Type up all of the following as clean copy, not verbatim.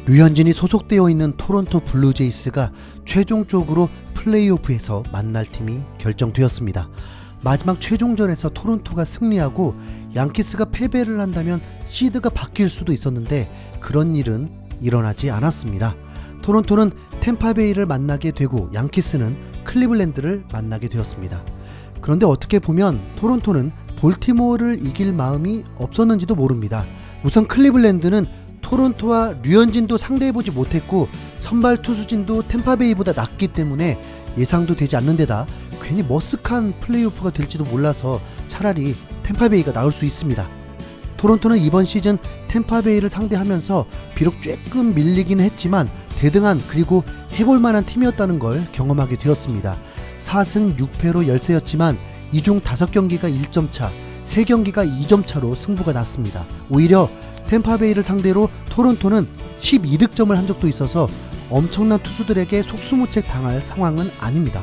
류현진이 소속되어 있는 토론토 블루제이스가 최종적으로 플레이오프에서 만날 팀이 결정되었습니다. 마지막 최종전에서 토론토가 승리하고 양키스가 패배를 한다면 시드가 바뀔 수도 있었는데 그런 일은 일어나지 않았습니다. 토론토는 템파베이를 만나게 되고 양키스는 클리블랜드를 만나게 되었습니다. 그런데 어떻게 보면 토론토는 볼티모어를 이길 마음이 없었는지도 모릅니다. 우선 클리블랜드는 토론토와 류현진도 상대해보지 못했고 선발 투수진도 템파베이보다 낮기 때문에 예상도 되지 않는 데다 괜히 머쓱한 플레이오프가 될지도 몰라서 차라리 템파베이가 나올 수 있습니다. 토론토는 이번 시즌 템파베이를 상대하면서 비록 조금 밀리긴 했지만 대등한 그리고 해볼만한 팀이었다는 걸 경험하게 되었습니다. 4승 6패로 열세였지만 이 중 5경기가 1점 차, 3경기가 2점 차로 승부가 났습니다. 오히려 템파베이를 상대로 토론토는 12득점을 한 적도 있어서 엄청난 투수들에게 속수무책 당할 상황은 아닙니다.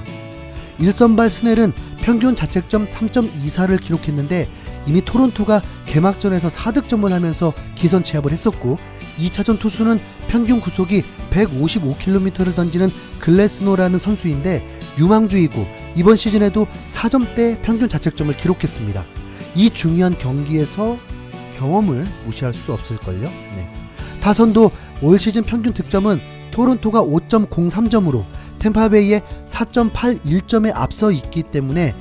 1선발 스넬은 평균 자책점 3.24를 기록했는데 이미 토론토가 개막전에서 4득점을 하면서 기선제압을 했었고 2차전 투수는 평균 구속이 155km를 던지는 글래스노라는 선수인데 유망주이고 이번 시즌에도 4점대 평균 자책점을 기록했습니다. 이 중요한 경기에서 경험을 무시할 수 없을걸요. 타선도 올 시즌 평균 득점은 토론토가 5.03점으로 템파베이의 4.81점에 앞서 있기 때문에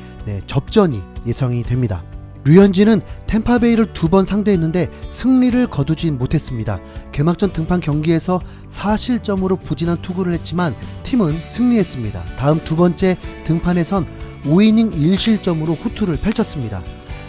접전이 예상이 됩니다. 류현진은 템파베이를 2번 상대했는데 승리를 거두지 못했습니다. 개막전 등판 경기에서 4실점으로 부진한 투구를 했지만 팀은 승리했습니다. 다음 두 번째 등판에선 5이닝 1실점으로 후투를 펼쳤습니다.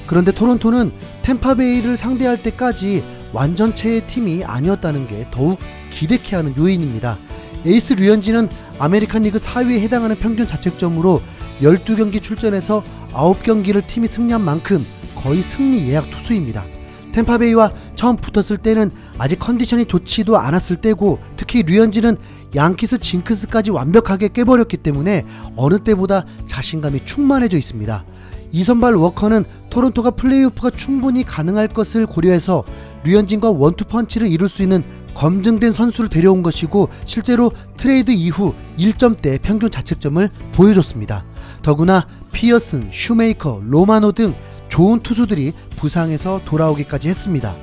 그런데 토론토는 템파베이를 상대할 때까지 완전체의 팀이 아니었다는 게 더욱 기대케 하는 요인입니다. 에이스 류현진은 아메리칸 리그 4위에 해당하는 평균 자책점으로 12경기 출전해서 9경기를 팀이 승리한 만큼 거의 승리 예약 투수입니다. 템파베이와 처음 붙었을 때는 아직 컨디션이 좋지도 않았을 때고 특히 류현진은 양키스 징크스까지 완벽하게 깨버렸기 때문에 어느 때보다 자신감이 충만해져 있습니다. 2선발 워커는 토론토가 플레이오프가 충분히 가능할 것을 고려해서 류현진과 원투펀치를 이룰 수 있는 검증된 선수를 데려온 것이고 실제로 트레이드 이후 1점대 평균 자책점을 보여줬습니다. 더구나 피어슨, 슈메이커, 로마노 등 좋은 투수들이 부상에서 돌아오기까지 했습니다.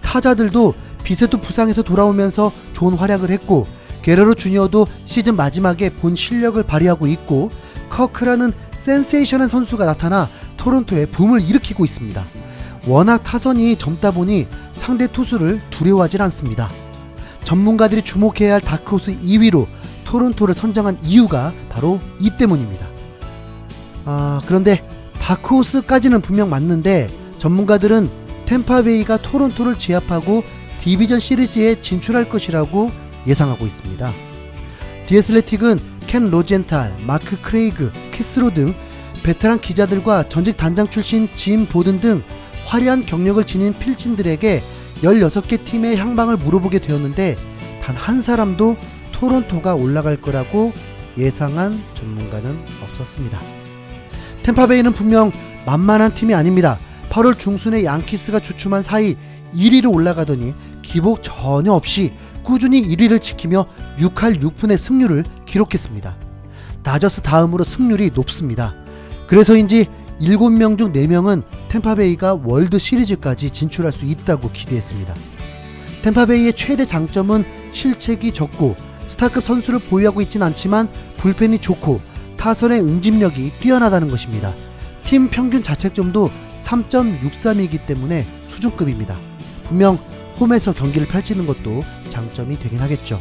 타자들도 비세도 부상에서 돌아오면서 좋은 활약을 했고 게레로 주니어도 시즌 마지막에 본 실력을 발휘하고 있고 커크라는 센세이션한 선수가 나타나 토론토에 붐을 일으키고 있습니다. 워낙 타선이 젊다 보니 상대 투수를 두려워하진 않습니다. 전문가들이 주목해야 할 다크호스 2위로 토론토를 선정한 이유가 바로 이 때문입니다. 그런데 다크호스까지는 분명 맞는데 전문가들은 템파베이가 토론토를 제압하고 디비전 시리즈에 진출할 것이라고 예상하고 있습니다. 디애슬레틱은 켄 로젠탈, 마크 크레이그, 키스로 등 베테랑 기자들과 전직 단장 출신 짐 보든 등 화려한 경력을 지닌 필진들에게 16개 팀의 향방을 물어보게 되었는데 단 한 사람도 토론토가 올라갈 거라고 예상한 전문가는 없었습니다. 템파베이는 분명 만만한 팀이 아닙니다. 8월 중순에 양키스가 주춤한 사이 1위로 올라가더니 기복 전혀 없이 꾸준히 1위를 지키며 6할 6푼의 승률을 기록했습니다. 다저스 다음으로 승률이 높습니다. 그래서인지 7명 중 4명은 템파베이가 월드 시리즈까지 진출할 수 있다고 기대했습니다. 템파베이의 최대 장점은 실책이 적고 스타급 선수를 보유하고 있진 않지만 불펜이 좋고 타선의 응집력이 뛰어나다는 것입니다. 팀 평균 자책점도 3.63이기 때문에 수준급입니다. 분명 홈에서 경기를 펼치는 것도 장점이 되긴 하겠죠.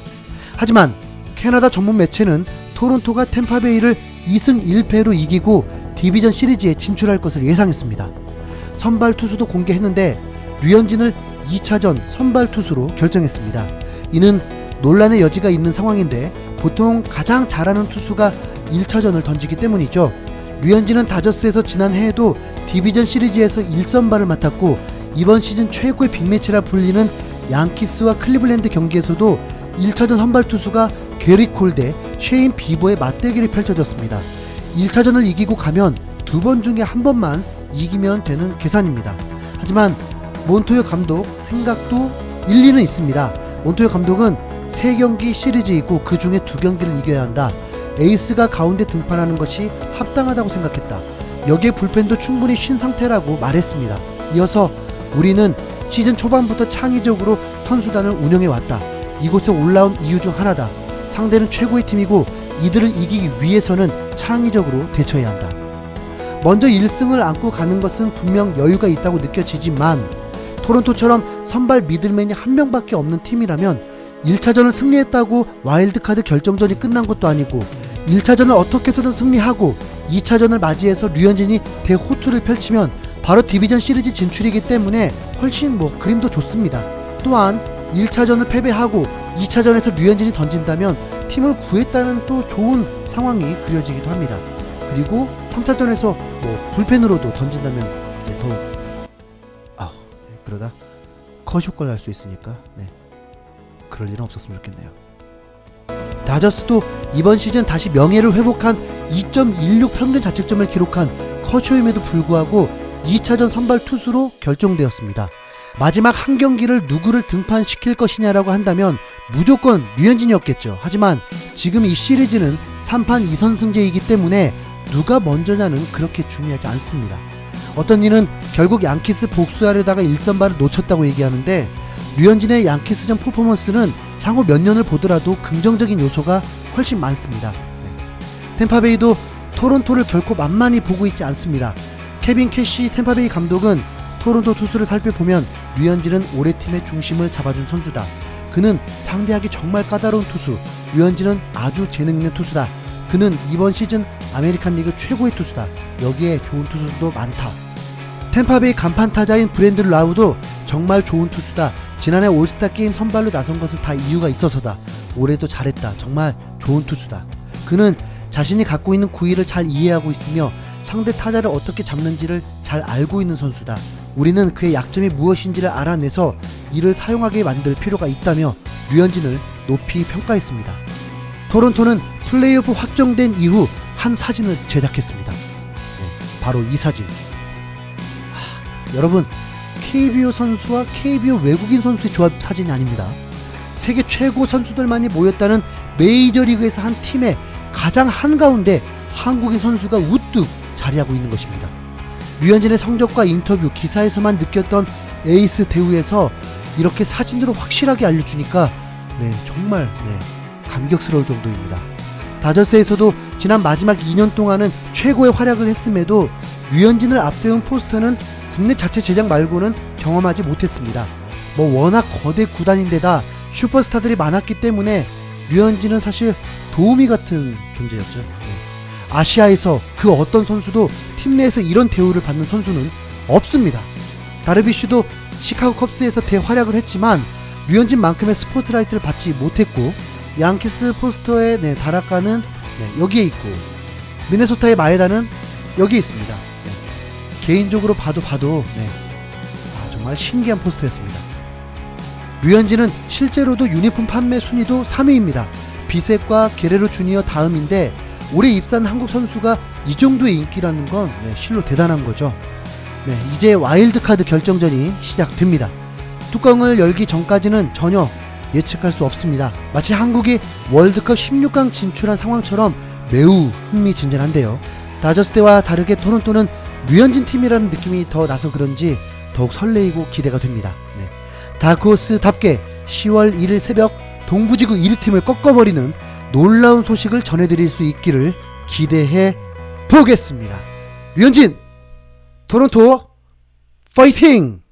하지만 캐나다 전문 매체는 토론토가 템파베이를 2승 1패로 이기고 디비전 시리즈에 진출할 것을 예상했습니다. 선발 투수도 공개했는데 류현진을 2차전 선발 투수로 결정했습니다. 이는 논란의 여지가 있는 상황인데 보통 가장 잘하는 투수가 1차전을 던지기 때문이죠. 류현진은 다저스에서 지난 해에도 디비전 시리즈에서 1선발을 맡았고 이번 시즌 최고의 빅매치라 불리는 양키스와 클리블랜드 경기에서도 1차전 선발 투수가 게리 콜 대 셰인 비버의 맞대결이 펼쳐졌습니다. 1차전을 이기고 가면 2번 중에 1번만 이기면 되는 계산입니다. 하지만 몬토요 감독 생각도 일리는 있습니다. 몬토요 감독은 3경기 시리즈이고 그 중에 2경기를 이겨야 한다. 에이스가 가운데 등판하는 것이 합당하다고 생각했다. 여기에 불펜도 충분히 쉰 상태라고 말했습니다. 이어서 우리는 시즌 초반부터 창의적으로 선수단을 운영해왔다. 이곳에 올라온 이유 중 하나다. 상대는 최고의 팀이고 이들을 이기기 위해서는 창의적으로 대처해야 한다. 먼저 1승을 안고 가는 것은 분명 여유가 있다고 느껴지지만 토론토처럼 선발 미들맨이 한 명밖에 없는 팀이라면 1차전을 승리했다고 와일드카드 결정전이 끝난 것도 아니고 1차전을 어떻게 해서든 승리하고 2차전을 맞이해서 류현진이 대호투를 펼치면 바로 디비전 시리즈 진출이기 때문에 훨씬 그림도 좋습니다. 또한 1차전을 패배하고 2차전에서 류현진이 던진다면 팀을 구했다는 또 좋은 상황이 그려지기도 합니다. 그리고 3차전에서 불펜으로도 던진다면 더욱 그러다 컷효과를 할 수 있으니까 그럴 일은 없었으면 좋겠네요. 다저스도 이번 시즌 다시 명예를 회복한 2.16 평균 자책점을 기록한 커쇼임에도 불구하고 2차전 선발 투수로 결정되었습니다. 마지막 한 경기를 누구를 등판시킬 것이냐라고 한다면 무조건 류현진이었겠죠. 하지만 지금 이 시리즈는 3판 2선승제이기 때문에 누가 먼저냐는 그렇게 중요하지 않습니다. 어떤 이는 결국 양키스 복수하려다가 1선발을 놓쳤다고 얘기하는데 류현진의 양키스전 퍼포먼스는 향후 몇 년을 보더라도 긍정적인 요소가 훨씬 많습니다. 템파베이도 토론토를 결코 만만히 보고 있지 않습니다. 케빈 캐시 템파베이 감독은 토론토 투수를 살펴보면 류현진은 올해 팀의 중심을 잡아준 선수다. 그는 상대하기 정말 까다로운 투수. 류현진은 아주 재능 있는 투수다. 그는 이번 시즌 아메리칸 리그 최고의 투수다. 여기에 좋은 투수도 많다. 템파베이 간판 타자인 브랜든 라우도 정말 좋은 투수다. 지난해 올스타 게임 선발로 나선 것은 다 이유가 있어서다. 올해도 잘했다. 정말 좋은 투수다. 그는 자신이 갖고 있는 구위를 잘 이해하고 있으며 상대 타자를 어떻게 잡는지를 잘 알고 있는 선수다. 우리는 그의 약점이 무엇인지를 알아내서 이를 사용하게 만들 필요가 있다며 류현진을 높이 평가했습니다. 토론토는 플레이오프 확정된 이후 한 사진을 제작했습니다. 바로 이 사진. 여러분, KBO 선수와 KBO 외국인 선수의 조합 사진이 아닙니다. 세계 최고 선수들만이 모였다는 메이저리그에서 한 팀의 가장 한가운데 한국인 선수가 우뚝 자리하고 있는 것입니다. 류현진의 성적과 인터뷰, 기사에서만 느꼈던 에이스 대우에서 이렇게 사진으로 확실하게 알려주니까 정말 감격스러울 정도입니다. 다저스에서도 지난 마지막 2년 동안은 최고의 활약을 했음에도 류현진을 앞세운 포스터는 국내 자체 제작 말고는 경험하지 못했습니다. 워낙 거대 구단인데다 슈퍼스타들이 많았기 때문에 류현진은 사실 도우미 같은 존재였죠. 아시아에서 그 어떤 선수도 팀 내에서 이런 대우를 받는 선수는 없습니다. 다르비슈도 시카고 컵스에서 대활약을 했지만 류현진만큼의 스포트라이트를 받지 못했고, 양키스 포스터의 다라카는 여기에 있고, 미네소타의 마에다는 여기에 있습니다. 개인적으로 봐도 정말 신기한 포스터였습니다. 류현진은 실제로도 유니폼 판매 순위도 3위입니다. 비셋과 게레로 주니어 다음인데 올해 입사한 한국 선수가 이 정도의 인기라는 건 실로 대단한 거죠. 이제 와일드카드 결정전이 시작됩니다. 뚜껑을 열기 전까지는 전혀 예측할 수 없습니다. 마치 한국이 월드컵 16강 진출한 상황처럼 매우 흥미진진한데요. 다저스 때와 다르게 토론토는 류현진 팀이라는 느낌이 더 나서 그런지 더욱 설레이고 기대가 됩니다. 다크호스답게 10월 1일 새벽 동부지구 1위팀을 꺾어버리는 놀라운 소식을 전해드릴 수 있기를 기대해 보겠습니다. 류현진, 토론토 파이팅!